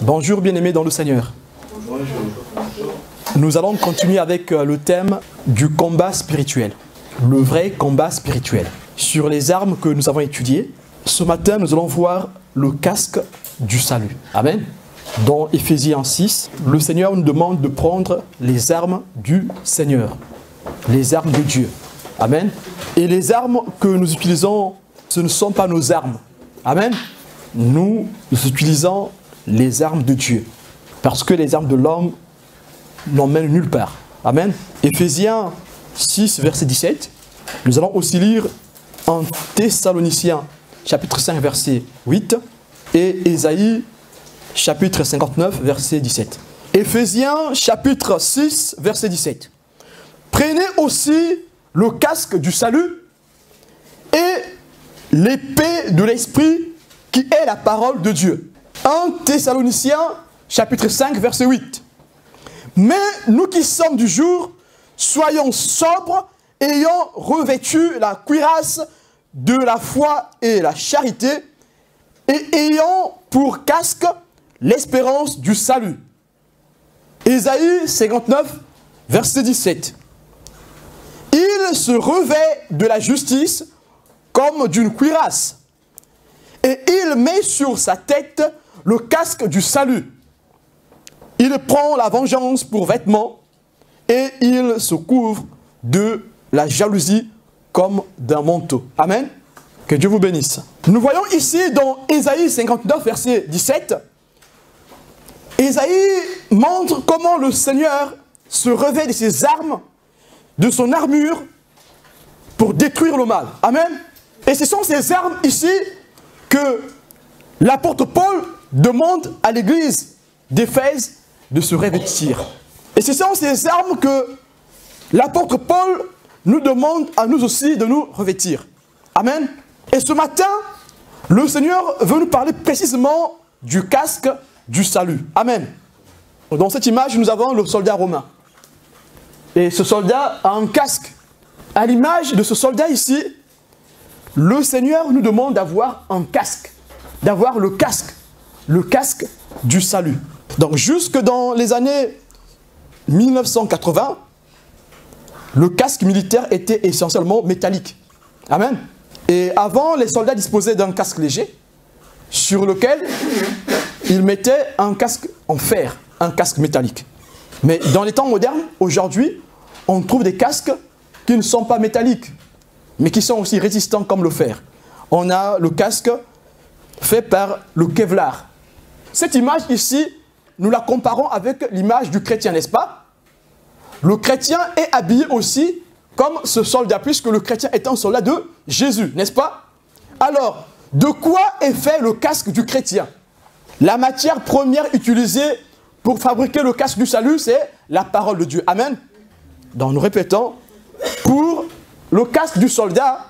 Bonjour bien-aimés dans le Seigneur. Bonjour. Nous allons continuer avec le thème du combat spirituel. Le vrai combat spirituel. Sur les armes que nous avons étudiées, ce matin nous allons voir le casque du salut. Amen. Dans Éphésiens 6, le Seigneur nous demande de prendre les armes du Seigneur. Les armes de Dieu. Amen. Et les armes que nous utilisons, ce ne sont pas nos armes. Amen. Nous utilisons les armes de Dieu. Parce que les armes de l'homme n'emmènent nulle part. Amen. Éphésiens 6, verset 17. Nous allons aussi lire en Thessaloniciens, chapitre 5, verset 8. Et Ésaïe, chapitre 59, verset 17. Éphésiens, chapitre 6, verset 17. Prenez aussi le casque du salut et l'épée de l'esprit qui est la parole de Dieu. 1 Thessaloniciens, chapitre 5, verset 8. Mais nous qui sommes du jour, soyons sobres, ayant revêtu la cuirasse de la foi et la charité, et ayant pour casque l'espérance du salut. Ésaïe 59, verset 17. Il se revêt de la justice comme d'une cuirasse, et il met sur sa tête le casque du salut. Il prend la vengeance pour vêtement, et il se couvre de la jalousie comme d'un manteau. Amen. Que Dieu vous bénisse. Nous voyons ici dans Ésaïe 59, verset 17, Ésaïe montre comment le Seigneur se revêt de ses armes, de son armure, pour détruire le mal. Amen. Et ce sont ces armes ici que l'apôtre Paul demande à l'église d'Éphèse de se revêtir. Et ce sont ces armes que l'apôtre Paul nous demande à nous aussi de nous revêtir. Amen. Et ce matin, le Seigneur veut nous parler précisément du casque du salut. Amen. Dans cette image, nous avons le soldat romain. Et ce soldat a un casque. À l'image de ce soldat ici, le Seigneur nous demande d'avoir un casque. D'avoir le casque du salut. Donc jusque dans les années 1980, le casque militaire était essentiellement métallique. Amen. Et avant, les soldats disposaient d'un casque léger sur lequel ils mettaient un casque en fer, un casque métallique. Mais dans les temps modernes, aujourd'hui, on trouve des casques qui ne sont pas métalliques, mais qui sont aussi résistants comme le fer. On a le casque fait par le Kevlar. Cette image ici, nous la comparons avec l'image du chrétien, n'est-ce pas? Le chrétien est habillé aussi comme ce soldat, puisque le chrétien est un soldat de Jésus, n'est-ce pas? Alors, de quoi est fait le casque du chrétien? La matière première utilisée pour fabriquer le casque du salut, c'est la parole de Dieu. Amen. Donc nous répétons, pour le casque du soldat,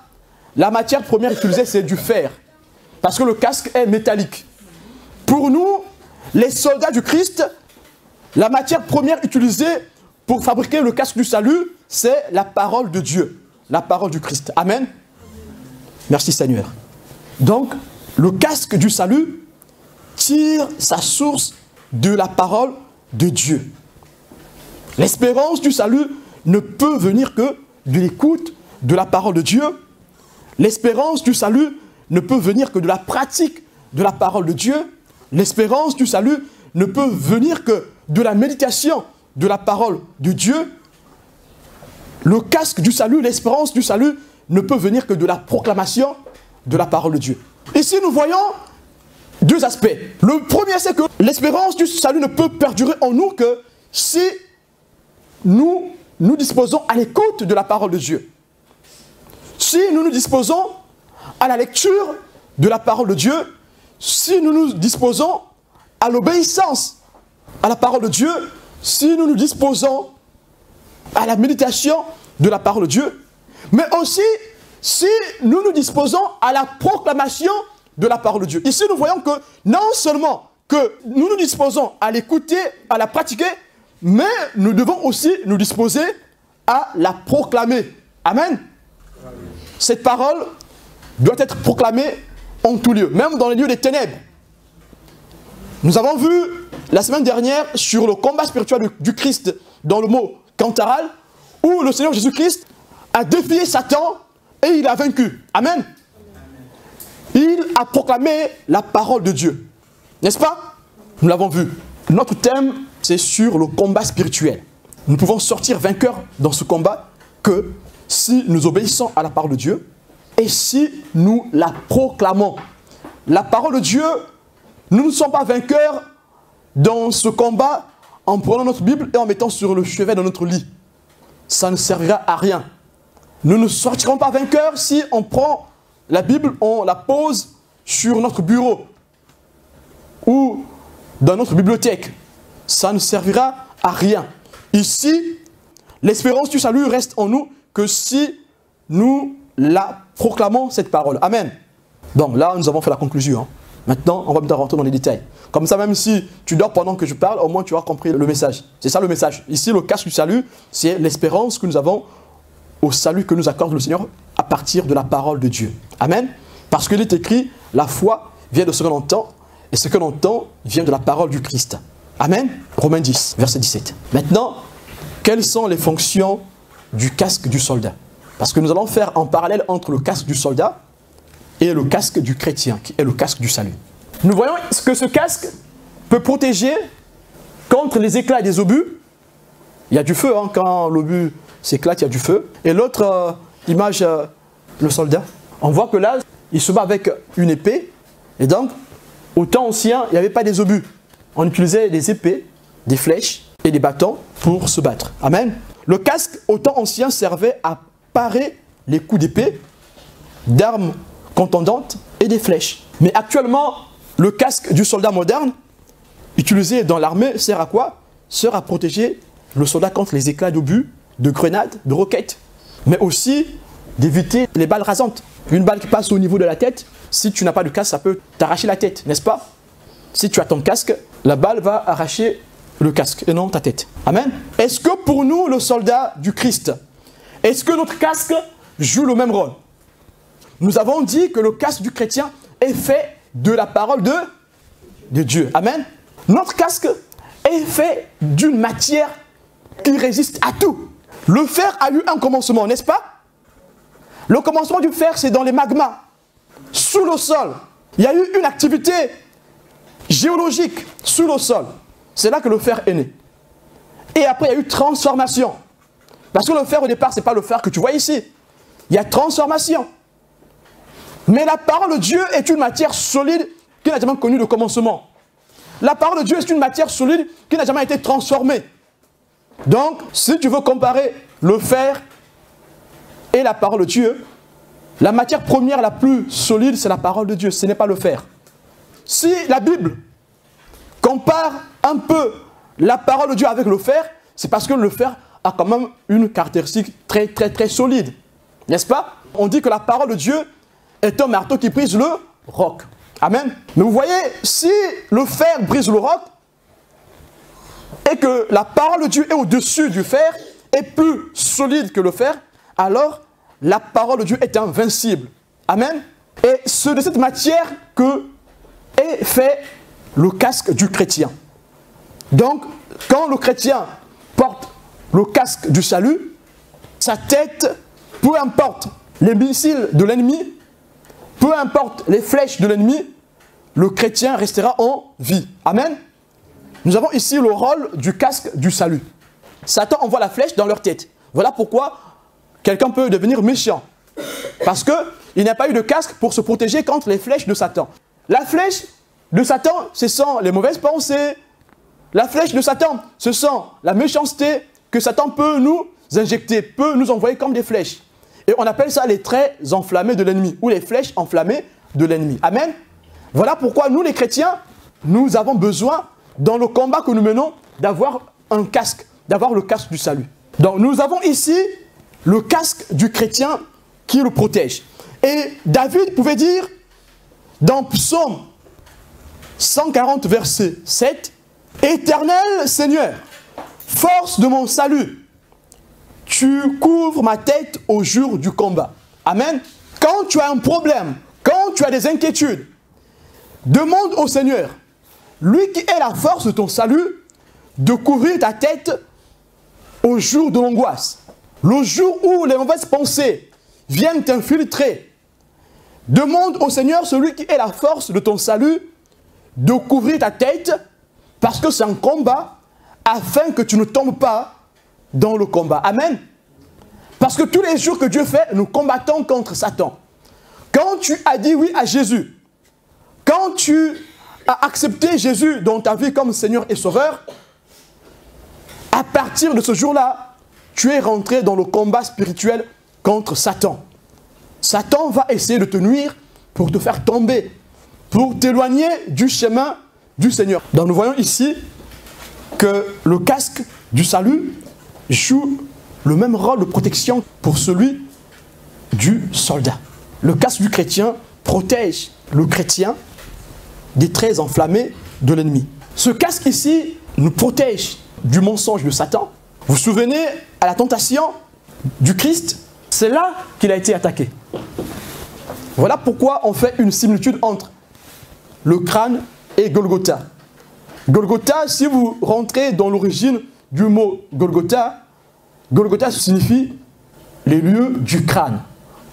la matière première utilisée, c'est du fer. Parce que le casque est métallique. Pour nous, les soldats du Christ, la matière première utilisée pour fabriquer le casque du salut, c'est la parole de Dieu, la parole du Christ. Amen. Merci Seigneur. Donc, le casque du salut tire sa source de la parole de Dieu. L'espérance du salut ne peut venir que de l'écoute de la parole de Dieu. L'espérance du salut ne peut venir que de la pratique de la parole de Dieu. L'espérance du salut ne peut venir que de la méditation de la parole de Dieu. Le casque du salut, l'espérance du salut ne peut venir que de la proclamation de la parole de Dieu. Ici, nous voyons deux aspects. Le premier, c'est que l'espérance du salut ne peut perdurer en nous que si nous nous disposons à l'écoute de la parole de Dieu. Si nous nous disposons à la lecture de la parole de Dieu, si nous nous disposons à l'obéissance à la parole de Dieu, si nous nous disposons à la méditation de la parole de Dieu, mais aussi si nous nous disposons à la proclamation de la parole de Dieu. Ici, nous voyons que non seulement que nous nous disposons à l'écouter, à la pratiquer, mais nous devons aussi nous disposer à la proclamer. Amen. Cette parole doit être proclamée en tout lieu, même dans les lieux des ténèbres. Nous avons vu la semaine dernière sur le combat spirituel du Christ dans le mot Cantaral, où le Seigneur Jésus-Christ a défié Satan et il a vaincu. Amen. Il a proclamé la parole de Dieu. N'est-ce pas? Nous l'avons vu. Notre thème, c'est sur le combat spirituel. Nous pouvons sortir vainqueurs dans ce combat que si nous obéissons à la parole de Dieu et si nous la proclamons. La parole de Dieu, nous ne sommes pas vainqueurs dans ce combat en prenant notre Bible et en mettant sur le chevet de notre lit. Ça ne servira à rien. Nous ne sortirons pas vainqueurs si on prend la Bible, on la pose sur notre bureau ou dans notre bibliothèque. Ça ne servira à rien. Ici, l'espérance du salut reste en nous que si nous la proclamons, cette parole. Amen. Donc là, nous avons fait la conclusion. Maintenant, on va bien rentrer dans les détails. Comme ça, même si tu dors pendant que je parle, au moins tu auras compris le message. C'est ça le message. Ici, le casque du salut, c'est l'espérance que nous avons au salut que nous accorde le Seigneur à partir de la parole de Dieu. Amen. Parce qu'il est écrit, la foi vient de ce que l'on entend, et ce que l'on entend vient de la parole du Christ. Amen. Romains 10, verset 17. Maintenant, quelles sont les fonctions du casque du soldat? Parce que nous allons faire un parallèle entre le casque du soldat et le casque du chrétien, qui est le casque du salut. Nous voyons que ce casque peut protéger contre les éclats des obus. Il y a du feu, hein, quand l'obus s'éclate, il y a du feu. Et l'autre image, le soldat, on voit que là, il se bat avec une épée. Et donc, au temps ancien, il n'y avait pas des obus. On utilisait des épées, des flèches et des bâtons pour se battre. Amen. Le casque, au temps ancien, servait à parer les coups d'épée, d'armes contondantes et des flèches. Mais actuellement, le casque du soldat moderne, utilisé dans l'armée, sert à quoi? Sert à protéger le soldat contre les éclats d'obus, de grenades, de roquettes. Mais aussi d'éviter les balles rasantes. Une balle qui passe au niveau de la tête, si tu n'as pas de casque, ça peut t'arracher la tête, n'est-ce pas? Si tu as ton casque, la balle va arracher le casque et non ta tête. Amen. Est-ce que pour nous, le soldat du Christ, est-ce que notre casque joue le même rôle? Nous avons dit que le casque du chrétien est fait de la parole de Dieu. Amen. Notre casque est fait d'une matière qui résiste à tout. Le fer a eu un commencement, n'est-ce pas? Le commencement du fer, c'est dans les magmas, sous le sol. Il y a eu une activité géologique sous le sol. C'est là que le fer est né. Et après, il y a eu transformation. Parce que le fer, au départ, ce n'est pas le fer que tu vois ici. Il y a transformation. Mais la parole de Dieu est une matière solide qui n'a jamais connu de commencement. La parole de Dieu est une matière solide qui n'a jamais été transformée. Donc, si tu veux comparer le fer et la parole de Dieu, la matière première la plus solide, c'est la parole de Dieu, ce n'est pas le fer. Si la Bible compare un peu la parole de Dieu avec le fer, c'est parce que le fer a quand même une caractéristique très solide. N'est-ce pas? On dit que la parole de Dieu est un marteau qui brise le roc. Amen. Mais vous voyez, si le fer brise le roc, et que la parole de Dieu est au-dessus du fer, est plus solide que le fer, alors la parole de Dieu est invincible. Amen. Et c'est de cette matière que est fait le casque du chrétien. Donc, quand le chrétien porte le casque du salut, sa tête, peu importe les missiles de l'ennemi, peu importe les flèches de l'ennemi, le chrétien restera en vie. Amen. Nous avons ici le rôle du casque du salut. Satan envoie la flèche dans leur tête. Voilà pourquoi quelqu'un peut devenir méchant. Parce qu'il n'a pas eu de casque pour se protéger contre les flèches de Satan. La flèche de Satan, ce sont les mauvaises pensées. La flèche de Satan, ce sont la méchanceté que Satan peut nous injecter, peut nous envoyer comme des flèches. Et on appelle ça les traits enflammés de l'ennemi, ou les flèches enflammées de l'ennemi. Amen. Voilà pourquoi nous les chrétiens, nous avons besoin, dans le combat que nous menons, d'avoir un casque, d'avoir le casque du salut. Donc nous avons ici le casque du chrétien qui le protège. Et David pouvait dire, dans Psaume 140, verset 7, « Éternel Seigneur, force de mon salut, tu couvres ma tête au jour du combat. » Amen. Quand tu as un problème, quand tu as des inquiétudes, demande au Seigneur lui qui est la force de ton salut, de couvrir ta tête au jour de l'angoisse. Le jour où les mauvaises pensées viennent t'infiltrer, demande au Seigneur, celui qui est la force de ton salut, de couvrir ta tête, parce que c'est un combat, afin que tu ne tombes pas dans le combat. Amen. Parce que tous les jours que Dieu fait, nous combattons contre Satan. Quand tu as dit oui à Jésus, quand tu as accepté Jésus dans ta vie comme Seigneur et Sauveur, à partir de ce jour-là, tu es rentré dans le combat spirituel contre Satan. Satan va essayer de te nuire pour te faire tomber, pour t'éloigner du chemin du Seigneur. Donc nous voyons ici que le casque du salut joue le même rôle de protection pour celui du soldat. Le casque du chrétien protège le chrétien des traits enflammés de l'ennemi. Ce casque ici nous protège du mensonge de Satan. Vous vous souvenez à la tentation du Christ, c'est là qu'il a été attaqué. Voilà pourquoi on fait une similitude entre le crâne et Golgotha. Golgotha, si vous rentrez dans l'origine du mot Golgotha, Golgotha signifie les lieux du crâne.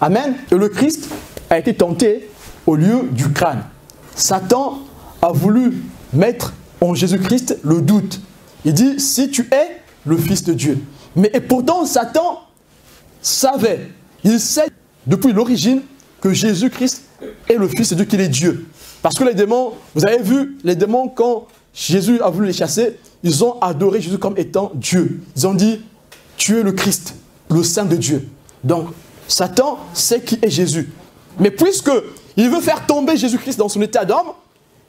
Amen. Et le Christ a été tenté au lieu du crâne. Satan a voulu mettre en Jésus-Christ le doute. Il dit, si tu es le Fils de Dieu. Mais et pourtant, Satan savait, il sait depuis l'origine que Jésus-Christ est le Fils de Dieu, qu'il est Dieu. Parce que les démons, vous avez vu, les démons, quand Jésus a voulu les chasser, ils ont adoré Jésus comme étant Dieu. Ils ont dit, tu es le Christ, le Saint de Dieu. Donc, Satan sait qui est Jésus. Mais puisque il veut faire tomber Jésus-Christ dans son état d'homme,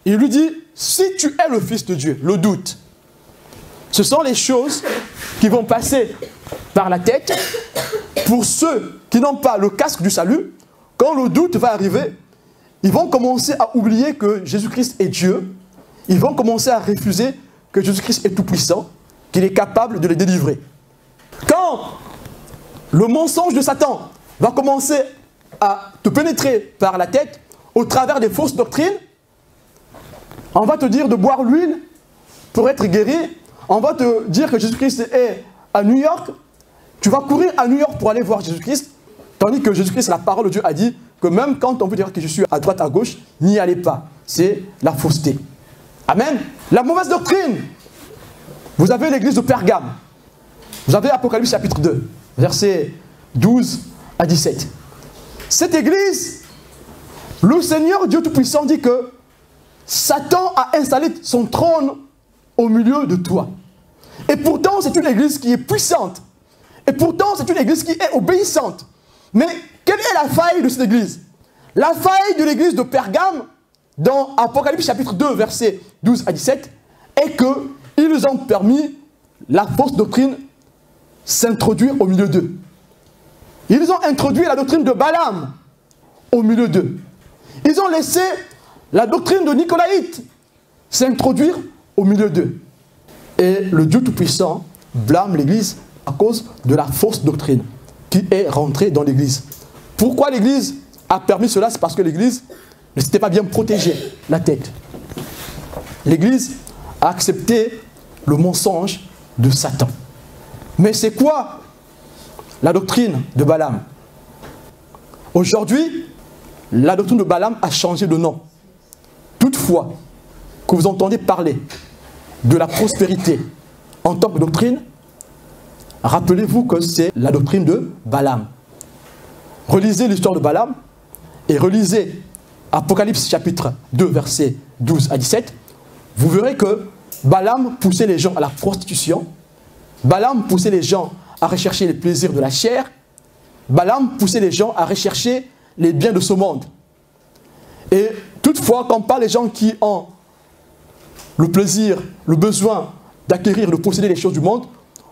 il lui dit, si tu es le Fils de Dieu, le doute. Ce sont les choses qui vont passer par la tête pour ceux qui n'ont pas le casque du salut. Quand le doute va arriver, ils vont commencer à oublier que Jésus-Christ est Dieu. Ils vont commencer à refuser que Jésus-Christ est tout-puissant, qu'il est capable de les délivrer. Quand le mensonge de Satan va commencer à te pénétrer par la tête au travers des fausses doctrines, on va te dire de boire l'huile pour être guéri. On va te dire que Jésus-Christ est à New York. Tu vas courir à New York pour aller voir Jésus-Christ. Tandis que Jésus-Christ, la parole de Dieu a dit que même quand on veut dire que je suis à droite, à gauche, n'y allez pas. C'est la fausseté. Amen. La mauvaise doctrine. Vous avez l'église de Pergame. Vous avez Apocalypse chapitre 2, versets 12 à 17. Cette église, le Seigneur Dieu Tout-Puissant dit que Satan a installé son trône au milieu de toi. Et pourtant, c'est une église qui est puissante. Et pourtant, c'est une église qui est obéissante. Mais quelle est la faille de cette église? La faille de l'église de Pergame, dans Apocalypse chapitre 2, versets 12 à 17, est qu'ils ont permis la fausse doctrine s'introduire au milieu d'eux. Ils ont introduit la doctrine de Balaam au milieu d'eux. Ils ont laissé la doctrine de Nicolaïte s'introduire au milieu d'eux. Et le Dieu Tout-Puissant blâme l'Église à cause de la fausse doctrine qui est rentrée dans l'Église. Pourquoi l'Église a permis cela? C'est parce que l'Église ne s'était pas bien protégée la tête. L'Église a accepté le mensonge de Satan. Mais c'est quoi la doctrine de Balaam? Aujourd'hui, la doctrine de Balaam a changé de nom. Toutefois, que vous entendez parler de la prospérité en tant que doctrine, rappelez-vous que c'est la doctrine de Balaam. Relisez l'histoire de Balaam et relisez Apocalypse chapitre 2, versets 12 à 17. Vous verrez que Balaam poussait les gens à la prostitution. Balaam poussait les gens à rechercher les plaisirs de la chair. Balaam poussait les gens à rechercher les biens de ce monde. Et toutefois, quand on parle des gens qui ont le plaisir, le besoin d'acquérir, de posséder les choses du monde,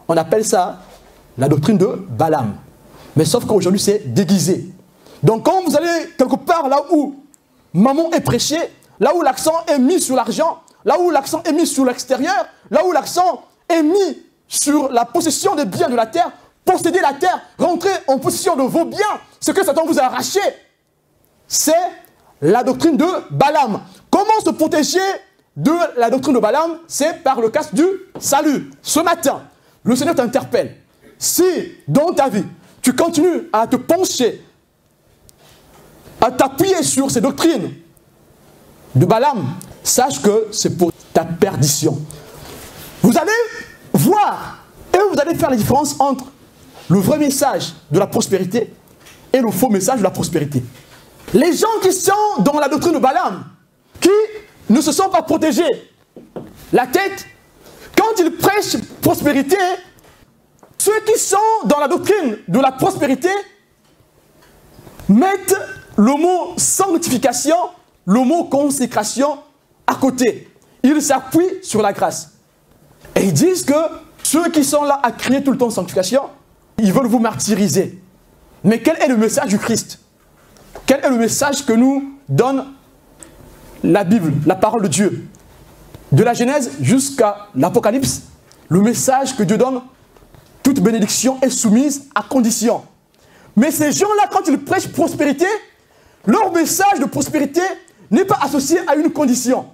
on appelle ça la doctrine de Balaam. Mais sauf qu'aujourd'hui, c'est déguisé. Donc quand vous allez quelque part là où maman est prêché, là où l'accent est mis sur l'argent, là où l'accent est mis sur l'extérieur, là où l'accent est mis sur la possession des biens de la terre, posséder la terre, rentrer en possession de vos biens, ce que Satan vous a arraché, c'est la doctrine de Balaam. Comment se protéger de la doctrine de Balaam, c'est par le casque du salut. Ce matin, le Seigneur t'interpelle. Si, dans ta vie, tu continues à te pencher, à t'appuyer sur ces doctrines de Balaam, sache que c'est pour ta perdition. Vous allez voir et vous allez faire la différence entre le vrai message de la prospérité et le faux message de la prospérité. Les gens qui sont dans la doctrine de Balaam, qui ne se sont pas protégés la tête, quand ils prêchent prospérité, ceux qui sont dans la doctrine de la prospérité mettent le mot sanctification, le mot consécration à côté. Ils s'appuient sur la grâce. Et ils disent que ceux qui sont là à crier tout le temps sanctification, ils veulent vous martyriser. Mais quel est le message du Christ? Quel est le message que nous donne la Bible, la parole de Dieu? De la Genèse jusqu'à l'Apocalypse, le message que Dieu donne, toute bénédiction est soumise à condition. Mais ces gens-là, quand ils prêchent prospérité, leur message de prospérité n'est pas associé à une condition.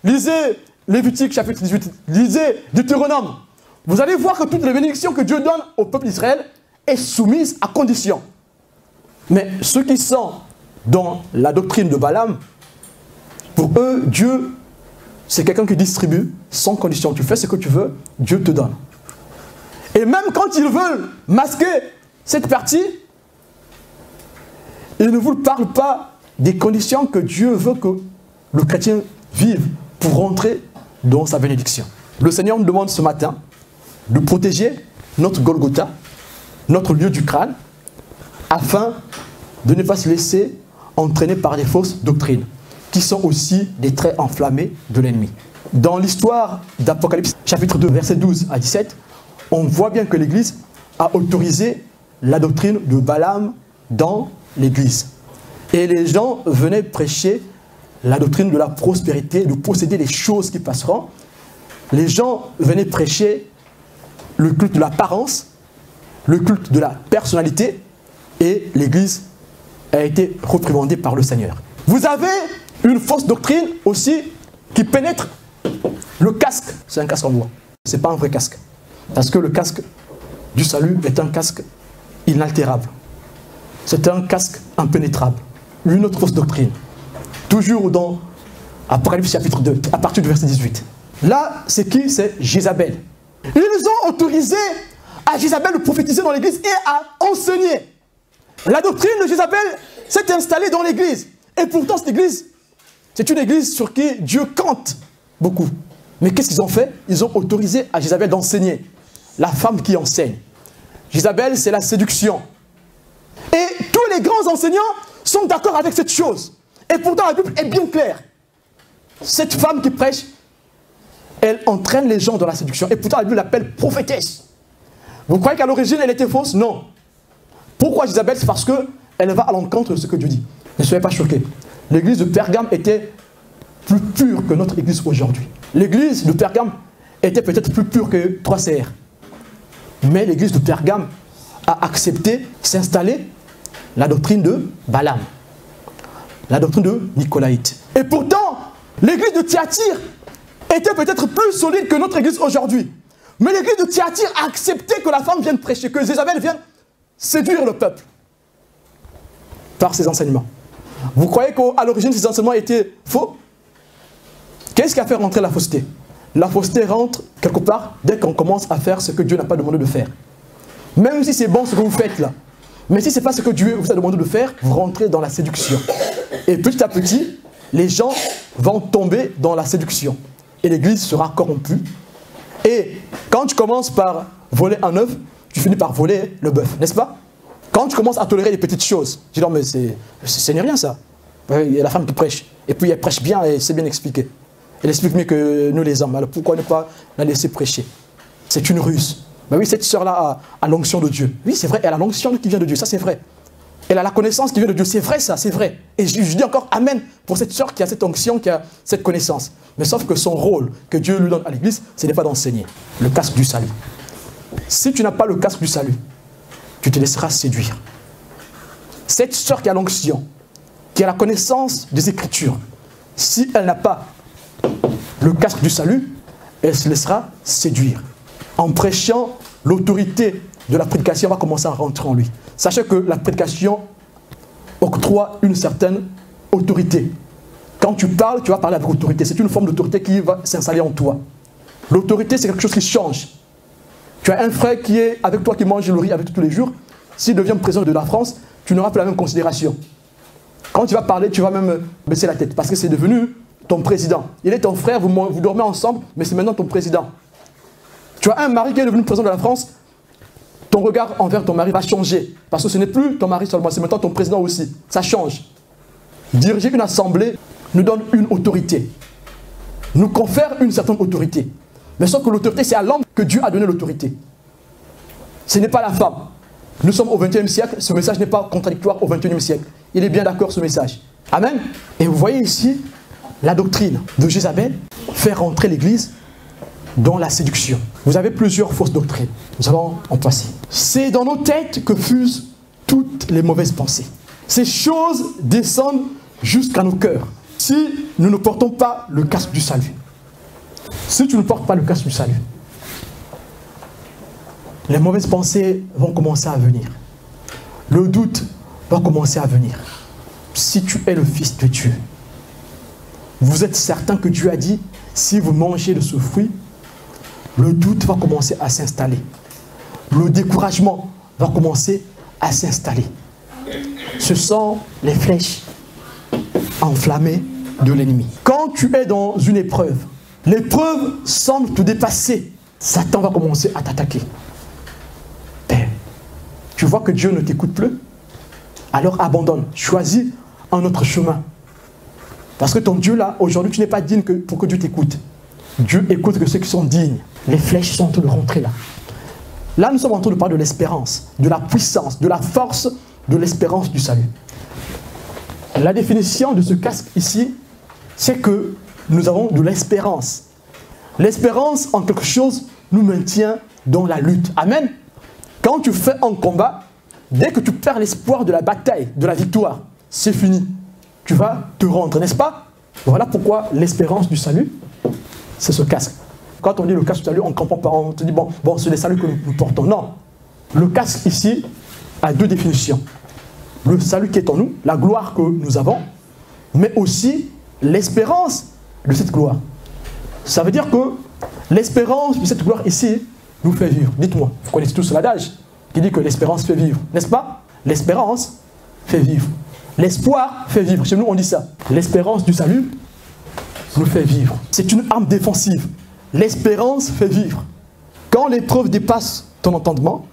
Lisez Lévitique chapitre 18, lisez Deutéronome. Vous allez voir que toutes les bénédictions que Dieu donne au peuple d'Israël est soumise à condition. Mais ceux qui sont dans la doctrine de Balaam, pour eux, Dieu, c'est quelqu'un qui distribue sans condition. Tu fais ce que tu veux, Dieu te donne. Et même quand ils veulent masquer cette partie, ils ne vous parlent pas des conditions que Dieu veut que le chrétien vive pour rentrer dans sa bénédiction. Le Seigneur nous demande ce matin de protéger notre Golgotha, notre lieu du crâne, afin de ne pas se laisser entraîner par des fausses doctrines, qui sont aussi des traits enflammés de l'ennemi. Dans l'histoire d'Apocalypse, chapitre 2, versets 12 à 17, on voit bien que l'Église a autorisé la doctrine de Balaam dans l'Église. Et les gens venaient prêcher la doctrine de la prospérité, de posséder les choses qui passeront. Les gens venaient prêcher le culte de l'apparence, le culte de la personnalité, et l'Église a été réprimandée par le Seigneur. Vous avez une fausse doctrine aussi qui pénètre le casque. C'est un casque en bois. Ce n'est pas un vrai casque. Parce que le casque du salut est un casque inaltérable. C'est un casque impénétrable. Une autre fausse doctrine. Toujours dans Apocalypse chapitre 2, à partir du verset 18. Là, c'est qui? C'est Jézabel. Ils ont autorisé à Jézabel de prophétiser dans l'église et à enseigner. La doctrine de Jézabel s'est installée dans l'église. Et pourtant, cette église, c'est une église sur qui Dieu compte beaucoup. Mais qu'est-ce qu'ils ont fait? Ils ont autorisé à Jézabel d'enseigner. La femme qui enseigne. Jézabel, c'est la séduction. Et tous les grands enseignants sont d'accord avec cette chose. Et pourtant, la Bible est bien claire. Cette femme qui prêche, elle entraîne les gens dans la séduction. Et pourtant, la Bible l'appelle prophétesse. Vous croyez qu'à l'origine, elle était fausse? Non. Pourquoi Jézabel? C'est parce qu'elle va à l'encontre de ce que Dieu dit. Ne soyez pas choqués. L'église de Pergame était plus pure que notre église aujourd'hui. L'église de Pergame était peut-être plus pure que 3CR. Mais l'église de Pergame a accepté s'installer la doctrine de Balaam. La doctrine de Nicolaïte. Et pourtant, l'église de Thyatire était peut-être plus solide que notre église aujourd'hui. Mais l'église de Thyatire a accepté que la femme vienne prêcher, que Jézabel vienne séduire le peuple par ses enseignements. Vous croyez qu'à l'origine, ces enseignements étaient faux? Qu'est-ce qui a fait rentrer la fausseté? La fausseté rentre quelque part dès qu'on commence à faire ce que Dieu n'a pas demandé de faire. Même si c'est bon ce que vous faites là. Mais si ce n'est pas ce que Dieu vous a demandé de faire, vous rentrez dans la séduction. Et petit à petit, les gens vont tomber dans la séduction. Et l'église sera corrompue. Et quand tu commences par voler un œuf, tu finis par voler le bœuf, n'est-ce pas? Quand tu commences à tolérer les petites choses, tu dis non mais c'est rien ça. Il y a la femme qui prêche. Et puis elle prêche bien et c'est bien expliqué. Elle explique mieux que nous les hommes. Alors pourquoi ne pas la laisser prêcher? C'est une ruse. Mais oui, cette sœur-là a l'onction de Dieu. Oui, c'est vrai, elle a l'onction qui vient de Dieu, ça c'est vrai. Elle a la connaissance qui vient de Dieu, c'est vrai ça, c'est vrai. Et je dis encore Amen pour cette sœur qui a cette onction, qui a cette connaissance. Mais sauf que son rôle que Dieu lui donne à l'église, ce n'est pas d'enseigner. Le casque du salut. Si tu n'as pas le casque du salut, tu te laisseras séduire. Cette sœur qui a l'onction, qui a la connaissance des Écritures, si elle n'a pas le casque du salut, elle se laissera séduire. En prêchant, l'autorité de la prédication va commencer à rentrer en lui. Sachez que la prédication octroie une certaine autorité. Quand tu parles, tu vas parler avec autorité. C'est une forme d'autorité qui va s'installer en toi. L'autorité, c'est quelque chose qui change. Tu as un frère qui est avec toi, qui mange le riz avec tous les jours. S'il devient président de la France, tu n'auras plus la même considération. Quand tu vas parler, tu vas même baisser la tête parce que c'est devenu ton président. Il est ton frère, vous dormez ensemble, mais c'est maintenant ton président. Tu as un mari qui est devenu président de la France, ton regard envers ton mari va changer. Parce que ce n'est plus ton mari seulement, c'est maintenant ton président aussi. Ça change. Diriger une assemblée nous donne une autorité. Nous confère une certaine autorité. Mais sauf que l'autorité, c'est à l'homme que Dieu a donné l'autorité. Ce n'est pas la femme. Nous sommes au XXe siècle, ce message n'est pas contradictoire au XXIe siècle. Il est bien d'accord ce message. Amen. Et vous voyez ici la doctrine de Jézabel, faire rentrer l'Église dans la séduction. Vous avez plusieurs fausses doctrines. Nous allons en passer. C'est dans nos têtes que fusent toutes les mauvaises pensées. Ces choses descendent jusqu'à nos cœurs. Si nous ne portons pas le casque du salut, si tu ne portes pas le casque du salut, les mauvaises pensées vont commencer à venir. Le doute va commencer à venir. Si tu es le Fils de Dieu, vous êtes certain que Dieu a dit, si vous mangez de ce fruit, le doute va commencer à s'installer. Le découragement va commencer à s'installer. Ce sont les flèches enflammées de l'ennemi. Quand tu es dans une épreuve, l'épreuve semble te dépasser. Satan va commencer à t'attaquer. Tu vois que Dieu ne t'écoute plus, alors abandonne, choisis un autre chemin. Parce que ton Dieu là, aujourd'hui, tu n'es pas digne pour que Dieu t'écoute. Dieu écoute que ceux qui sont dignes. Les flèches sont en train de rentrer là. Là, nous sommes en train de parler de l'espérance, de la puissance, de la force, de l'espérance du salut. La définition de ce casque ici, c'est que nous avons de l'espérance. L'espérance en quelque chose nous maintient dans la lutte. Amen. Quand tu fais un combat, dès que tu perds l'espoir de la bataille, de la victoire, c'est fini. Tu vas te rendre, n'est-ce pas? Voilà pourquoi l'espérance du salut, c'est ce casque. Quand on dit le casque du salut, on ne comprend pas, on te dit, bon c'est le salut que nous portons. Non. Le casque ici a deux définitions. Le salut qui est en nous, la gloire que nous avons, mais aussi l'espérance de cette gloire. Ça veut dire que l'espérance de cette gloire ici nous fait vivre. Dites-moi, vous connaissez tous l'adage qui dit que l'espérance fait vivre, n'est-ce pas? L'espérance fait vivre. L'espoir fait vivre. Chez nous, on dit ça. L'espérance du salut nous fait vivre. C'est une arme défensive. L'espérance fait vivre. Quand l'épreuve dépasse ton entendement,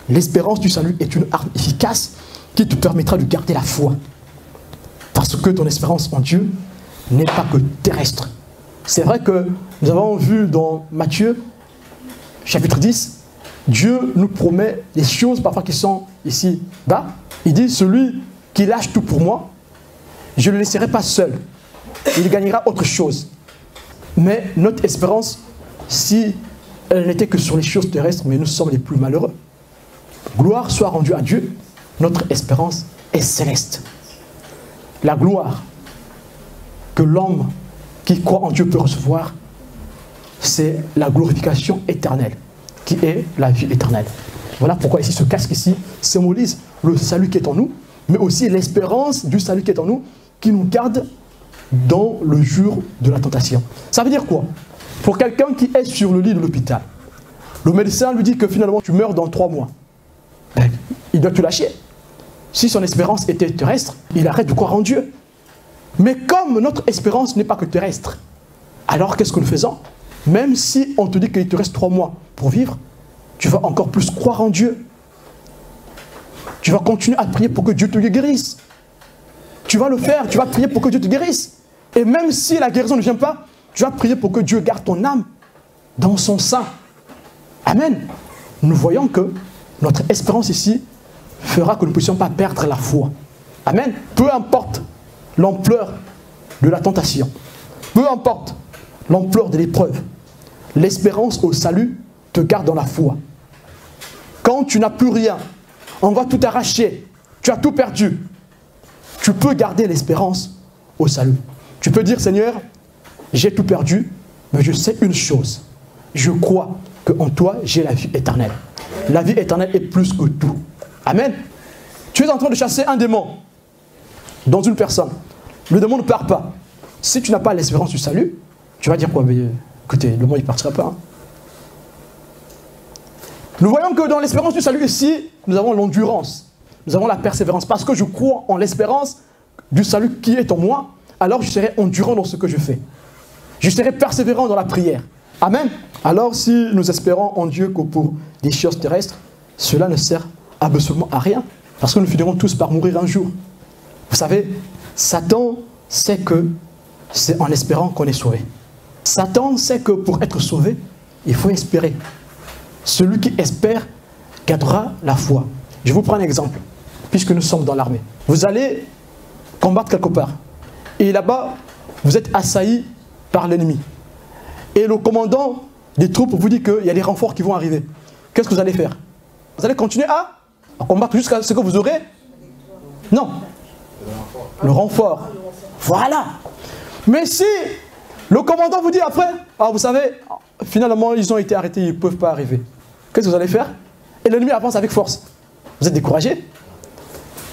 l'espérance du salut est une arme efficace qui te permettra de garder la foi. Parce que ton espérance en Dieu n'est pas que terrestre. C'est vrai que nous avons vu dans Matthieu, chapitre 10, Dieu nous promet des choses parfois qui sont ici bas. Il dit, celui qui lâche tout pour moi, je ne le laisserai pas seul. Il gagnera autre chose. Mais notre espérance, si elle n'était que sur les choses terrestres, mais nous sommes les plus malheureux. Gloire soit rendue à Dieu, notre espérance est céleste. La gloire que l'homme qui croit en Dieu peut recevoir, c'est la glorification éternelle, qui est la vie éternelle. Voilà pourquoi ici ce casque ici symbolise le salut qui est en nous, mais aussi l'espérance du salut qui est en nous, qui nous garde dans le jour de la tentation. Ça veut dire quoi? Pour quelqu'un qui est sur le lit de l'hôpital, le médecin lui dit que finalement tu meurs dans 3 mois. Il doit te lâcher. Si son espérance était terrestre, il arrête de croire en Dieu. Mais comme notre espérance n'est pas que terrestre, alors qu'est-ce que nous faisons? Même si on te dit qu'il te reste 3 mois pour vivre, tu vas encore plus croire en Dieu. Tu vas continuer à prier pour que Dieu te guérisse. Tu vas le faire, tu vas prier pour que Dieu te guérisse. Et même si la guérison ne vient pas, tu vas prier pour que Dieu garde ton âme dans son sein. Amen. Nous voyons que notre espérance ici fera que nous ne puissions pas perdre la foi. Amen. Peu importe l'ampleur de la tentation, peu importe l'ampleur de l'épreuve, l'espérance au salut te garde dans la foi. Quand tu n'as plus rien, on va tout arracher, tu as tout perdu, tu peux garder l'espérance au salut. Tu peux dire, Seigneur, j'ai tout perdu, Mais je sais une chose. Je crois qu'en toi, j'ai la vie éternelle. La vie éternelle est plus que tout. Amen. Tu es en train de chasser un démon dans une personne. Le démon ne part pas. Si tu n'as pas l'espérance du salut, tu vas dire quoi? Mais écoutez, le démon il ne partira pas. Hein. Nous voyons que dans l'espérance du salut ici, nous avons l'endurance. Nous avons la persévérance. Parce que je crois en l'espérance du salut qui est en moi, alors je serai endurant dans ce que je fais. Je serai persévérant dans la prière. Amen. Alors si nous espérons en Dieu que pour des choses terrestres, cela ne sert absolument à rien. Parce que nous finirons tous par mourir un jour. Vous savez, Satan sait que c'est en espérant qu'on est sauvé. Satan sait que pour être sauvé, il faut espérer. Celui qui espère gardera la foi. Je vous prends un exemple, puisque nous sommes dans l'armée. Vous allez combattre quelque part. Et là-bas, vous êtes assailli par l'ennemi. Et le commandant des troupes vous dit qu'il y a des renforts qui vont arriver. Qu'est-ce que vous allez faire? Vous allez continuer à combattre jusqu'à ce que vous aurez? Non. Le renfort. Voilà. Mais si le commandant vous dit après, ah, vous savez, finalement ils ont été arrêtés, ils ne peuvent pas arriver. Qu'est-ce que vous allez faire? Et l'ennemi avance avec force. Vous êtes découragé?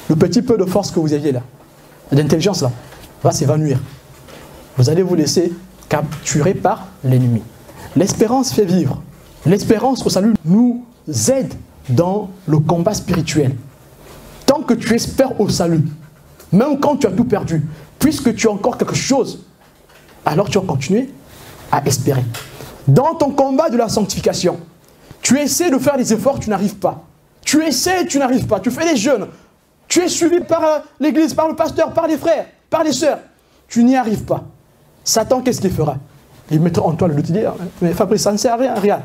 Le petit peu de force que vous aviez là, d'intelligence là, va s'évanouir. Vous allez vous laisser capturer par l'ennemi. L'espérance fait vivre. L'espérance au salut nous aide dans le combat spirituel. Tant que tu espères au salut, même quand tu as tout perdu, puisque tu as encore quelque chose, alors tu vas continuer à espérer. Dans ton combat de la sanctification, tu essaies de faire des efforts, tu n'arrives pas. Tu essaies, tu n'arrives pas. Tu fais des jeûnes. Tu es suivi par l'église, par le pasteur, par les frères, par les sœurs. Tu n'y arrives pas. Satan, qu'est-ce qu'il fera? Il mettra en toi le doute. Il dit, mais Fabrice, ça ne sert à rien, regarde.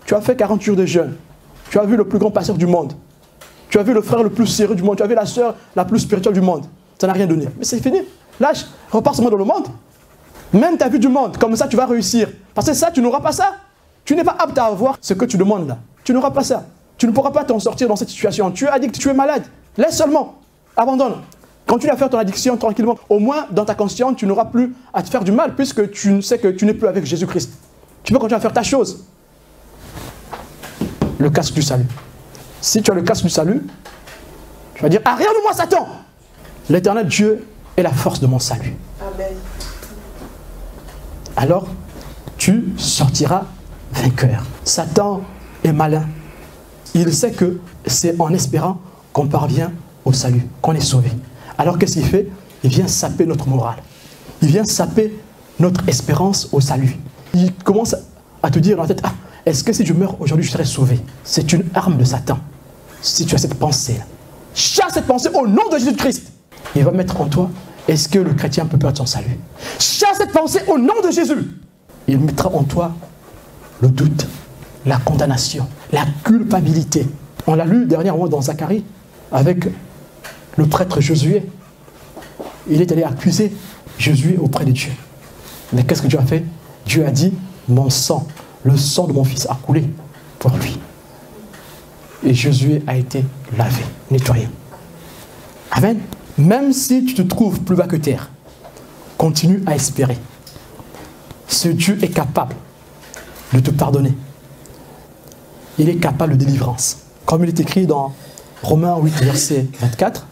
Tu as fait 40 jours de jeûne. Tu as vu le plus grand pasteur du monde. Tu as vu le frère le plus sérieux du monde. Tu as vu la sœur la plus spirituelle du monde. Ça n'a rien donné. Mais c'est fini. Lâche, repars seulement dans le monde. Même ta vue du monde, comme ça tu vas réussir. Parce que ça, tu n'auras pas ça. Tu n'es pas apte à avoir ce que tu demandes là. Tu n'auras pas ça. Tu ne pourras pas t'en sortir dans cette situation. Tu es addict, tu es malade. Laisse seulement. Abandonne. Continue à faire ton addiction tranquillement. Au moins, dans ta conscience, tu n'auras plus à te faire du mal puisque tu sais que tu n'es plus avec Jésus-Christ. Tu peux continuer à faire ta chose. Le casque du salut. Si tu as le casque du salut, tu vas dire, ah, rien de moi, Satan. L'éternel Dieu est la force de mon salut. Amen. Alors, tu sortiras vainqueur. Satan est malin. Il sait que c'est en espérant qu'on parvient au salut, qu'on est sauvé. Alors qu'est-ce qu'il fait? Il vient saper notre morale. Il vient saper notre espérance au salut. Il commence à te dire dans la tête, ah, est-ce que si je meurs aujourd'hui, je serai sauvé? C'est une arme de Satan. Si tu as cette pensée-là, chasse cette pensée au nom de Jésus-Christ. Il va mettre en toi, est-ce que le chrétien peut perdre son salut? Chasse cette pensée au nom de Jésus. Il mettra en toi le doute, la condamnation, la culpabilité. On l'a lu dernièrement dans Zacharie avec le prêtre Josué. Il est allé accuser Josué auprès de Dieu. Mais qu'est-ce que Dieu a fait? Dieu a dit, mon sang, le sang de mon fils a coulé pour lui. Et Josué a été lavé, nettoyé. Amen. Même si tu te trouves plus bas que terre, continue à espérer. Ce Dieu est capable de te pardonner. Il est capable de délivrance. Comme il est écrit dans Romains 8, verset 24,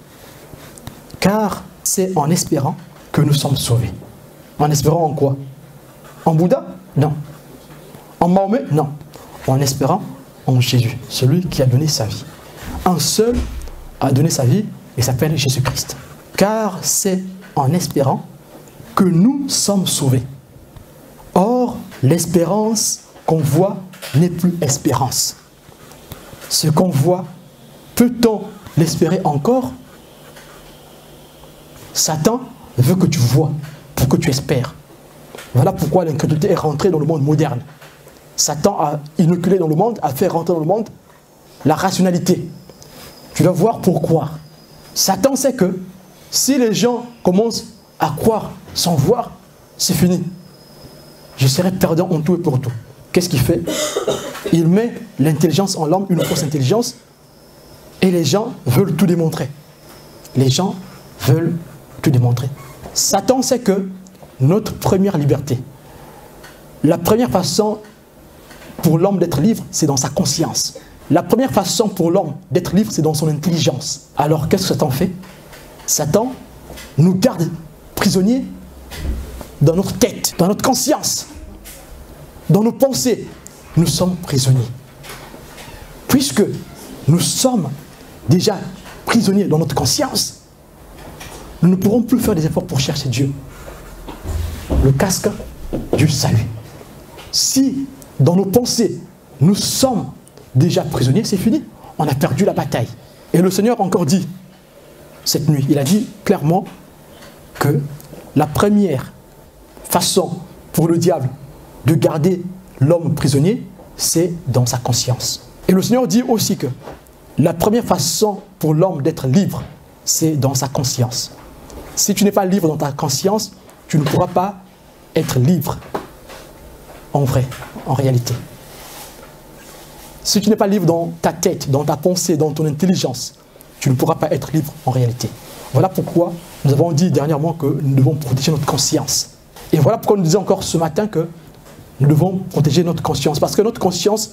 car c'est en espérant que nous sommes sauvés. En espérant en quoi? En Bouddha? Non. En Mahomet? Non. En espérant en Jésus, celui qui a donné sa vie. Un seul a donné sa vie et s'appelle Jésus-Christ. Car c'est en espérant que nous sommes sauvés. Or, l'espérance qu'on voit n'est plus espérance. Ce qu'on voit, peut-on l'espérer encore? Satan veut que tu vois pour que tu espères. Voilà pourquoi l'incrédulité est rentrée dans le monde moderne. Satan a inoculé dans le monde, a fait rentrer dans le monde la rationalité. Tu dois voir pourquoi. Satan sait que si les gens commencent à croire sans voir, c'est fini. Je serai perdant en tout et pour tout. Qu'est-ce qu'il fait? Il met l'intelligence en l'homme, une fausse intelligence, et les gens veulent tout démontrer. Les gens veulent tout démontrer. Satan sait que notre première liberté, La première façon pour l'homme d'être libre, c'est dans sa conscience. La première façon pour l'homme d'être libre, c'est dans son intelligence. Alors qu'est-ce que Satan fait? Satan nous garde prisonniers dans notre tête, dans notre conscience, dans nos pensées. Nous sommes prisonniers. Puisque nous sommes déjà prisonniers dans notre conscience, nous ne pourrons plus faire des efforts pour chercher Dieu. Le casque du salut. Si dans nos pensées, nous sommes déjà prisonniers, c'est fini. On a perdu la bataille. Et le Seigneur a encore dit, cette nuit, il a dit clairement que la première façon pour le diable de garder l'homme prisonnier, c'est dans sa conscience. Et le Seigneur dit aussi que la première façon pour l'homme d'être libre, c'est dans sa conscience. Si tu n'es pas libre dans ta conscience, tu ne pourras pas être libre en vrai, en réalité. Si tu n'es pas libre dans ta tête, dans ta pensée, dans ton intelligence, tu ne pourras pas être libre en réalité. Voilà pourquoi nous avons dit dernièrement que nous devons protéger notre conscience. Et voilà pourquoi nous disons encore ce matin que nous devons protéger notre conscience. Parce que notre conscience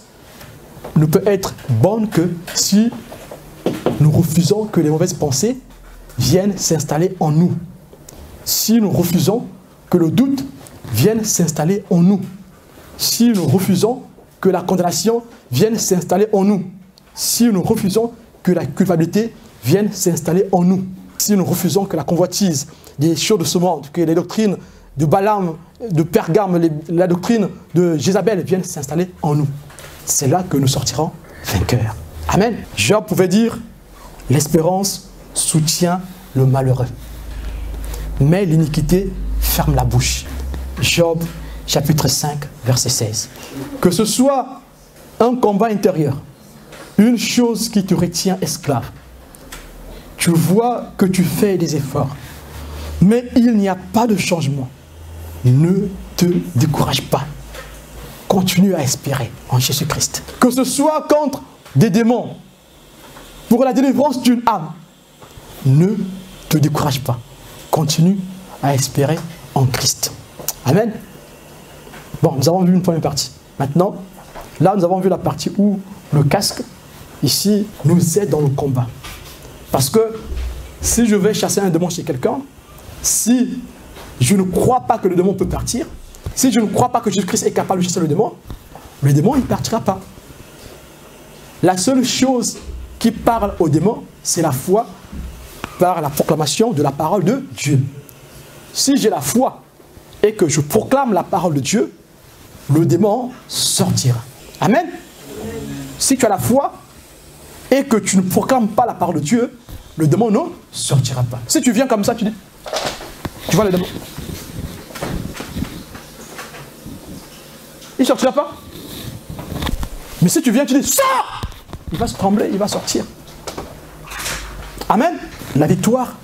ne peut être bonne que si nous refusons que les mauvaises pensées viennent s'installer en nous. Si nous refusons que le doute vienne s'installer en nous. Si nous refusons que la condamnation vienne s'installer en nous. Si nous refusons que la culpabilité vienne s'installer en nous. Si nous refusons que la convoitise des choses de ce monde, que les doctrines de Balaam, de Pergame, la doctrine de Jézabel viennent s'installer en nous. C'est là que nous sortirons vainqueurs. Amen. Job pouvait dire, l'espérance soutient le malheureux, mais l'iniquité ferme la bouche. Job chapitre 5, verset 16. Que ce soit un combat intérieur, une chose qui te retient esclave, tu vois que tu fais des efforts, mais il n'y a pas de changement. Ne te décourage pas. Continue à espérer en Jésus-Christ. Que ce soit contre des démons, pour la délivrance d'une âme, ne te décourage pas. Continue à espérer en Christ. Amen. Bon, nous avons vu une première partie. Maintenant, là, nous avons vu la partie où le casque, ici, nous aide dans le combat. Parce que si je vais chasser un démon chez quelqu'un, si je ne crois pas que le démon peut partir, si je ne crois pas que Jésus-Christ est capable de chasser le démon il ne partira pas. La seule chose qui parle au démon, c'est la foi par la proclamation de la parole de Dieu. Si j'ai la foi et que je proclame la parole de Dieu, le démon sortira. Amen. Si tu as la foi et que tu ne proclames pas la parole de Dieu, le démon ne sortira pas. Si tu viens comme ça, tu dis, tu vois le démon, il ne sortira pas. Mais si tu viens, tu dis, sors, il va se trembler, il va sortir. Amen. La victoire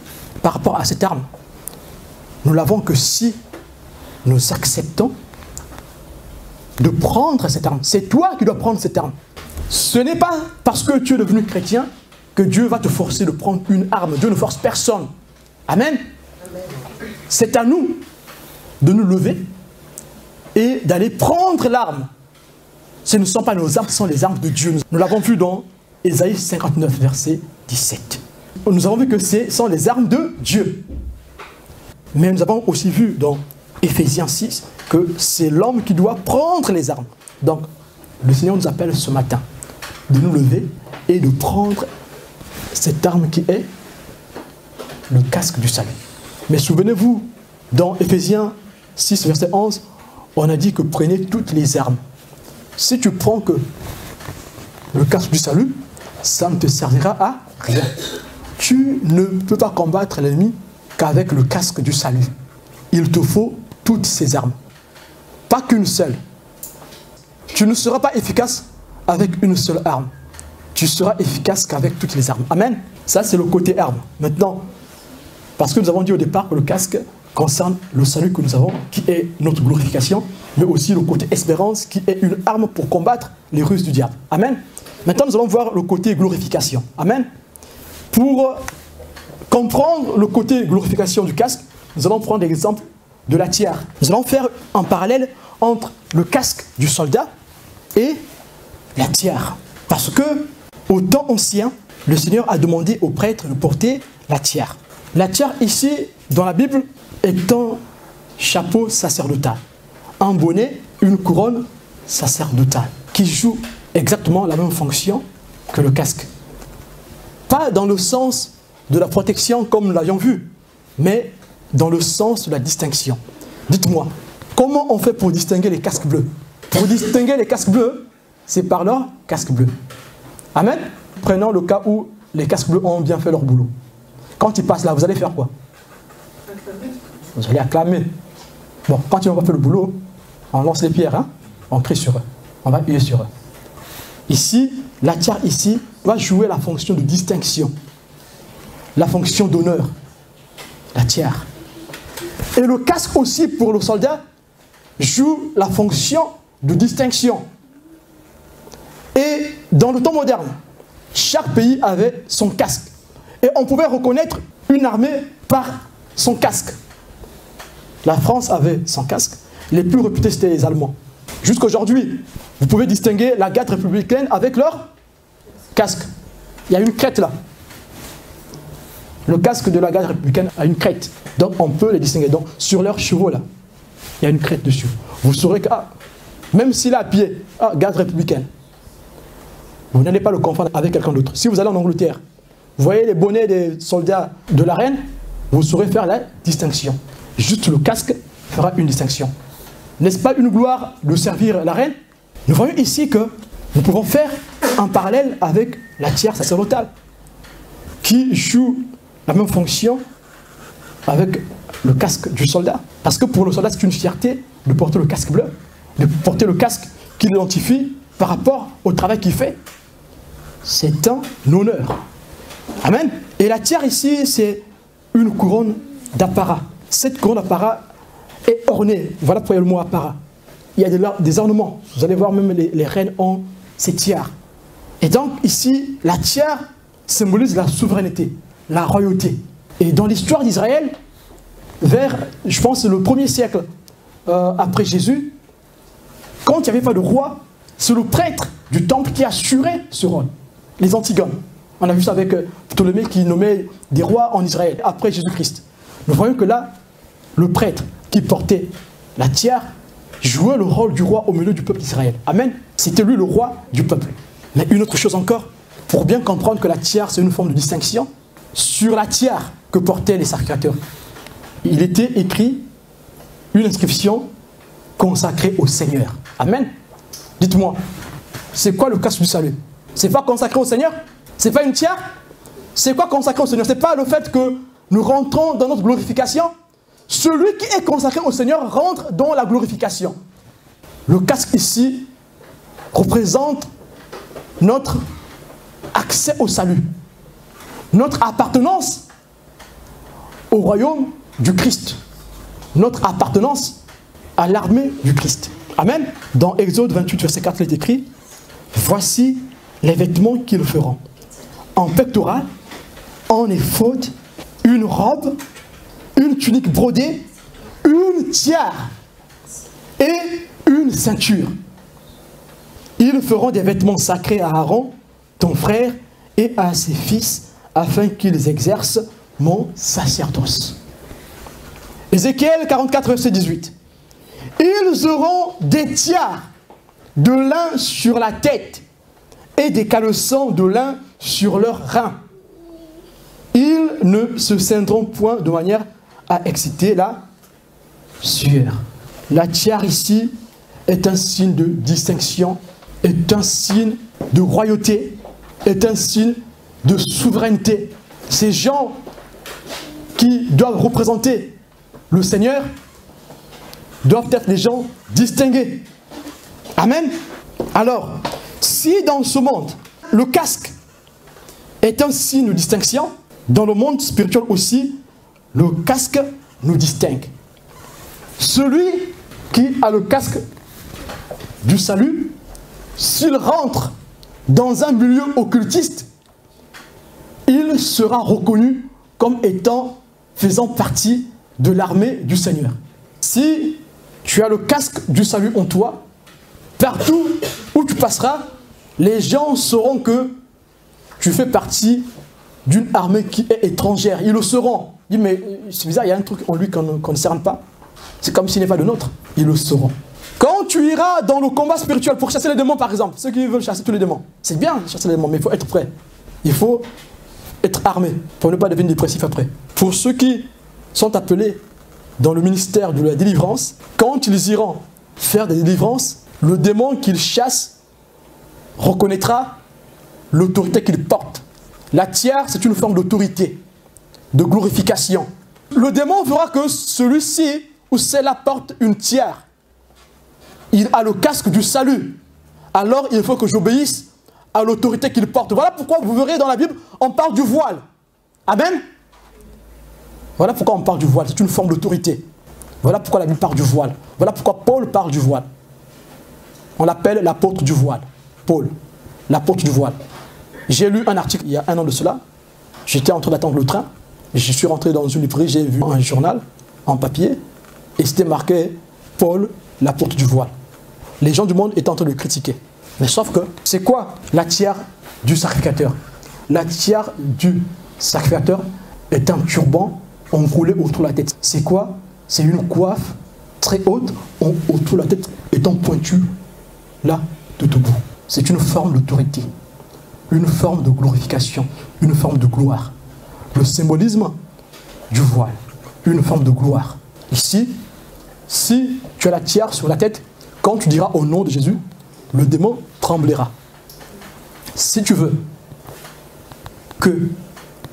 par rapport à cette arme, nous l'avons que si nous acceptons de prendre cette arme. C'est toi qui dois prendre cette arme. Ce n'est pas parce que tu es devenu chrétien que Dieu va te forcer de prendre une arme. Dieu ne force personne. Amen. C'est à nous de nous lever et d'aller prendre l'arme. Ce ne sont pas nos armes, ce sont les armes de Dieu. Nous l'avons vu dans Ésaïe 59, verset 17. Nous avons vu que ce sont les armes de Dieu. Mais nous avons aussi vu dans Éphésiens 6 que c'est l'homme qui doit prendre les armes. Donc, le Seigneur nous appelle ce matin de nous lever et de prendre cette arme qui est le casque du salut. Mais souvenez-vous, dans Éphésiens 6, verset 11, on a dit que prenez toutes les armes. Si tu prends que le casque du salut, ça ne te servira à rien. Tu ne peux pas combattre l'ennemi qu'avec le casque du salut. Il te faut toutes ces armes. Pas qu'une seule. Tu ne seras pas efficace avec une seule arme. Tu seras efficace qu'avec toutes les armes. Amen. Ça, c'est le côté arme. Maintenant, parce que nous avons dit au départ que le casque concerne le salut que nous avons, qui est notre glorification, mais aussi le côté espérance, qui est une arme pour combattre les ruses du diable. Amen. Maintenant, nous allons voir le côté glorification. Amen. Pour comprendre le côté glorification du casque, nous allons prendre l'exemple de la tiare. Nous allons faire un parallèle entre le casque du soldat et la tiare. Parce que, au temps ancien, le Seigneur a demandé aux prêtres de porter la tiare. La tiare, ici, dans la Bible, est un chapeau sacerdotal. Un bonnet, une couronne sacerdotale, qui joue exactement la même fonction que le casque. Pas dans le sens de la protection comme nous l'avions vu, mais dans le sens de la distinction. Dites-moi, comment on fait pour distinguer les casques bleus? Pour distinguer les casques bleus, c'est par leur casque bleu. Amen. Prenons le cas où les casques bleus ont bien fait leur boulot. Quand ils passent là, vous allez faire quoi? Vous allez acclamer. Bon, quand ils n'ont pas fait le boulot, on lance les pierres, hein? On crie sur eux, on va huer sur eux. Ici, la tiare ici va jouer la fonction de distinction, la fonction d'honneur, la tiare. Et le casque aussi pour le soldat joue la fonction de distinction. Et dans le temps moderne, chaque pays avait son casque. Et on pouvait reconnaître une armée par son casque. La France avait son casque. Les plus réputés, c'était les Allemands. Jusqu'aujourd'hui, vous pouvez distinguer la garde républicaine avec leur casque. Il y a une crête là. Le casque de la garde républicaine a une crête. Donc on peut les distinguer. Donc sur leurs chevaux là, il y a une crête dessus. Vous saurez que, même s'il est à pied, garde républicaine, vous n'allez pas le confondre avec quelqu'un d'autre. Si vous allez en Angleterre, vous voyez les bonnets des soldats de la reine, vous saurez faire la distinction. Juste le casque fera une distinction. N'est-ce pas une gloire de servir la reine? Nous voyons ici que nous pouvons faire un parallèle avec la tiare sacerdotale, qui joue la même fonction avec le casque du soldat. Parce que pour le soldat, c'est une fierté de porter le casque bleu, de porter le casque qui l'identifie par rapport au travail qu'il fait. C'est un honneur. Amen. Et la tiare ici, c'est une couronne d'apparat. Cette couronne d'apparat est ornée. Voilà pourquoi il y a le mot apparat. Il y a des ornements. Vous allez voir, même les reines ont ces tiares. Et donc ici, la tiare symbolise la souveraineté, la royauté. Et dans l'histoire d'Israël, vers, je pense, le 1er siècle après Jésus, quand il n'y avait pas de roi, c'est le prêtre du temple qui assurait ce rôle. Les Antigones. On a vu ça avec Ptolémée qui nommait des rois en Israël après Jésus-Christ. Nous voyons que là, le prêtre qui portait la tiare jouait le rôle du roi au milieu du peuple d'Israël. Amen. C'était lui le roi du peuple. Mais une autre chose encore, pour bien comprendre que la tiare c'est une forme de distinction, sur la tiare que portaient les sacrificateurs, il était écrit une inscription consacrée au Seigneur. Amen. Dites-moi, c'est quoi le casque du salut? C'est pas consacré au Seigneur? C'est pas une tiare? C'est quoi consacré au Seigneur? C'est pas le fait que nous rentrons dans notre glorification? Celui qui est consacré au Seigneur rentre dans la glorification. Le casque ici représente notre accès au salut, notre appartenance au royaume du Christ, notre appartenance à l'armée du Christ. Amen. Dans Exode 28, verset 4, il est écrit: voici les vêtements qu'ils feront. En pectoral, en éphod, une robe, une tunique brodée, une tiare et une ceinture. Ils feront des vêtements sacrés à Aaron, ton frère, et à ses fils, afin qu'ils exercent mon sacerdoce. Ézéchiel 44, verset 18. Ils auront des tiares de lin sur la tête et des caleçons de lin sur leurs reins. Ils ne se ceindront point de manière à exciter la sueur. La tiare ici est un signe de distinction, est un signe de royauté, est un signe de souveraineté. Ces gens qui doivent représenter le Seigneur doivent être des gens distingués. Amen. Alors, si dans ce monde, le casque est un signe de distinction, dans le monde spirituel aussi, le casque nous distingue. Celui qui a le casque du salut, s'il rentre dans un milieu occultiste, il sera reconnu comme étant, faisant partie de l'armée du Seigneur. Si tu as le casque du salut en toi, partout où tu passeras, les gens sauront que tu fais partie d'une armée qui est étrangère. Ils le sauront. Il dit, mais c'est bizarre, il y a un truc en lui qu'on ne cerne pas. C'est comme s'il n'est pas le nôtre. Ils le sauront. Quand tu iras dans le combat spirituel pour chasser les démons, par exemple, ceux qui veulent chasser tous les démons, c'est bien de chasser les démons, mais il faut être prêt. Il faut être armé pour ne pas devenir dépressif après. Pour ceux qui sont appelés dans le ministère de la délivrance, quand ils iront faire des délivrances, le démon qu'ils chassent reconnaîtra l'autorité qu'il porte. La tiare, c'est une forme d'autorité, de glorification. Le démon verra que celui-ci ou celle-là porte une tiare. Il a le casque du salut. Alors il faut que j'obéisse à l'autorité qu'il porte. Voilà pourquoi vous verrez dans la Bible, on parle du voile. Amen. Voilà pourquoi on parle du voile. C'est une forme d'autorité. Voilà pourquoi la Bible parle du voile. Voilà pourquoi Paul parle du voile. On l'appelle l'apôtre du voile. Paul, l'apôtre du voile. J'ai lu un article il y a 1 an de cela. J'étais en train d'attendre le train. Je suis rentré dans une librairie, j'ai vu un journal en papier. Et c'était marqué Paul, l'apôtre du voile. Les gens du monde étaient en train de le critiquer. Mais sauf que, c'est quoi la tiare du sacrificateur? La tiare du sacrificateur est un turban enroulé autour de la tête. C'est quoi? C'est une coiffe très haute autour de la tête étant pointue là de debout. C'est une forme d'autorité, une forme de glorification, une forme de gloire. Le symbolisme du voile, une forme de gloire. Ici, si tu as la tiare sur la tête, quand tu diras au nom de Jésus, le démon tremblera. Si tu veux que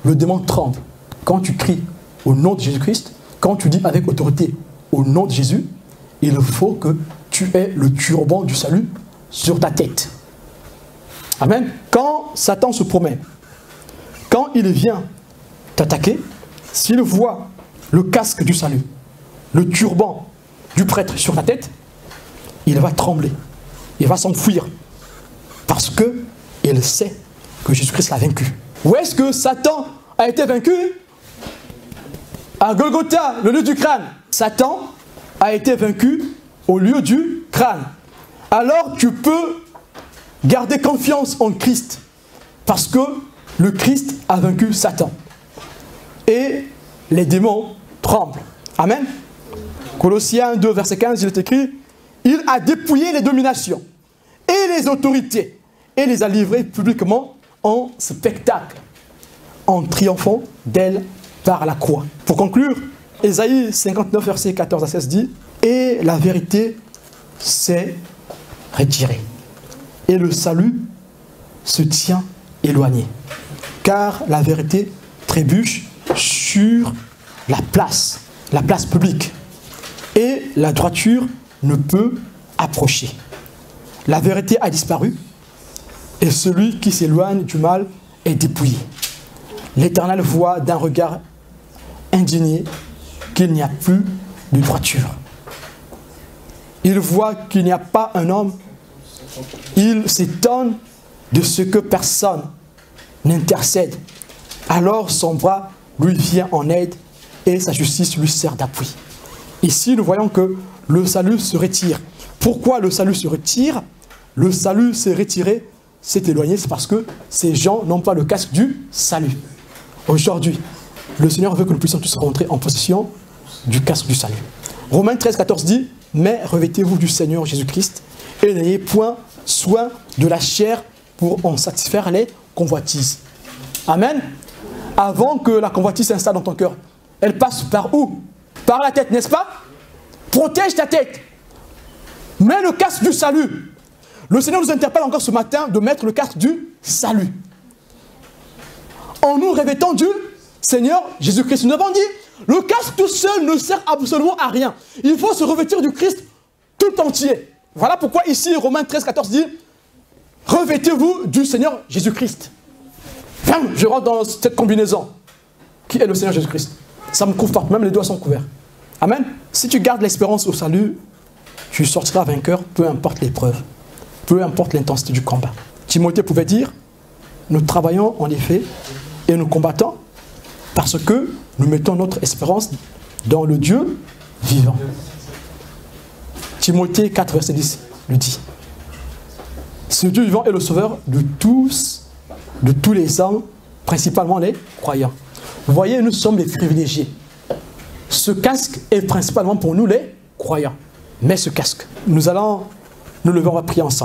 le démon tremble, quand tu cries au nom de Jésus-Christ, quand tu dis avec autorité au nom de Jésus, il faut que tu aies le turban du salut sur ta tête. Amen. Quand Satan se promène, quand il vient t'attaquer, s'il voit le casque du salut, le turban du prêtre sur ta tête, il va trembler, il va s'enfuir, parce qu'il sait que Jésus-Christ l'a vaincu. Où est-ce que Satan a été vaincu? À Golgotha, le lieu du crâne. Satan a été vaincu au lieu du crâne. Alors tu peux garder confiance en Christ, parce que le Christ a vaincu Satan. Et les démons tremblent. Amen. Colossiens 2, verset 15, il est écrit, il a dépouillé les dominations et les autorités et les a livrées publiquement en spectacle, en triomphant d'elles par la croix. Pour conclure, Ésaïe 59, verset 14 à 16 dit, et la vérité s'est retirée, et le salut se tient éloigné, car la vérité trébuche sur la place publique, et la droiture ne peut approcher. La vérité a disparu, et celui qui s'éloigne du mal est dépouillé. L'Éternel voit d'un regard indigné qu'il n'y a plus de droiture. Il voit qu'il n'y a pas un homme. Il s'étonne de ce que personne n'intercède. Alors son bras lui vient en aide et sa justice lui sert d'appui. Ici, nous voyons que le salut se retire. Pourquoi le salut se retire? Le salut s'est retiré, s'est éloigné, c'est parce que ces gens n'ont pas le casque du salut. Aujourd'hui, le Seigneur veut que nous puissions tous rentrer en possession du casque du salut. Romains 13, 14 dit, mais revêtez-vous du Seigneur Jésus-Christ et n'ayez point soin de la chair pour en satisfaire les convoitises. Amen. Avant que la convoitise s'installe dans ton cœur, elle passe par où? Par la tête, n'est-ce pas? Protège ta tête. Mets le casque du salut. Le Seigneur nous interpelle encore ce matin de mettre le casque du salut. En nous revêtant du Seigneur Jésus-Christ. Nous avons dit, le casque tout seul ne sert absolument à rien. Il faut se revêtir du Christ tout entier. Voilà pourquoi ici, Romains 13, 14 dit, revêtez-vous du Seigneur Jésus-Christ. Je rentre dans cette combinaison. Qui est le Seigneur Jésus-Christ? Ça me couvre partout, même les doigts sont couverts. Amen. Si tu gardes l'espérance au salut, tu sortiras vainqueur, peu importe l'épreuve, peu importe l'intensité du combat. Timothée pouvait dire, nous travaillons en effet et nous combattons parce que nous mettons notre espérance dans le Dieu vivant. Timothée 4, verset 10 le dit. Ce Dieu vivant est le sauveur de tous les hommes, principalement les croyants. Vous voyez, nous sommes les privilégiés. Ce casque est principalement pour nous les croyants. Mais ce casque, nous allons nous lever, on va prier ensemble.